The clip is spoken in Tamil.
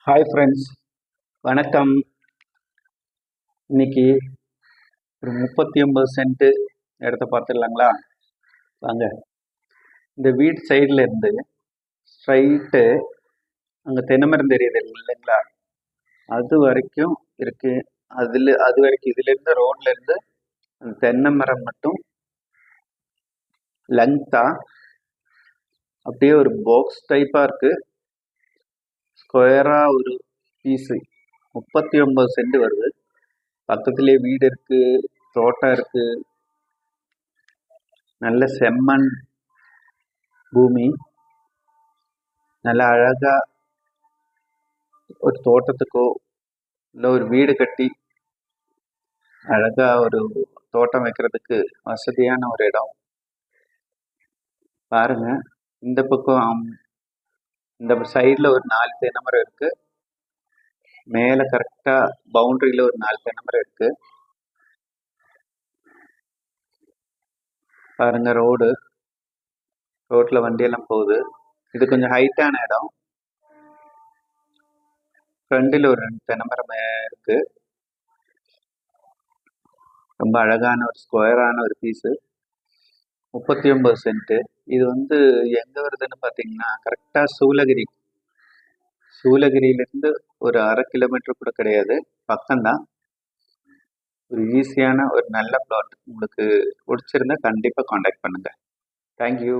ஹாய் ஃப்ரெண்ட்ஸ், வணக்கம். இன்னைக்கு ஒரு 39 சென்ட் இடத்த பார்த்துடலாங்களா? வாங்க. இந்த வீடு சைடில் இருந்து ஸ்ட்ரைட்டு அங்கே தென்னைமரம் தெரியுது இல்லைங்களா, அது வரைக்கும் இருக்கு. அது வரைக்கும் இதுலேருந்து ரோட்லேருந்து அந்த தென்னை மரம் மட்டும் லெங்க்தா அப்படியே ஒரு பாக்ஸ் டைப்பாக இருக்கு. ஸ்கொயராக ஒரு பீஸு 39 சென்ட் வருது. பக்கத்துலேயே வீடு இருக்கு, தோட்டம் இருக்கு, நல்ல செம்மண் பூமி. நல்ல அழகா ஒரு தோட்டத்துக்கோ இல்லை ஒரு வீடு கட்டி அழகா ஒரு தோட்டம் வைக்கிறதுக்கு வசதியான ஒரு இடம். பாருங்க, இந்த பக்கம் இந்த சைடில் ஒரு 4 தென்னை மரம் இருக்கு. மேலே கரெக்டாக பவுண்டரியில் ஒரு 4 தென்னை மரம் இருக்கு. பாருங்க, ரோட்டில் வண்டியெல்லாம் போகுது. இது கொஞ்சம் ஹைட்டான இடம். ஃப்ரண்டில் ஒரு 2 தென்னை மரம் இருக்கு. ரொம்ப அழகான ஒரு ஸ்கொயரான ஒரு பீஸு. 39 சென்ட். இது எங்கே வருதுன்னு பார்த்தீங்கன்னா, கரெக்டாக சூளகிரியிலேருந்து ஒரு 1/2 கிலோமீட்டர் கூட கிடையாது, பக்கம்தான். ஒரு ஈஸியான ஒரு நல்ல பிளாட். உங்களுக்கு பிடிச்சிருந்தா கண்டிப்பாக காண்டாக்ட் பண்ணுங்கள். தேங்க்யூ.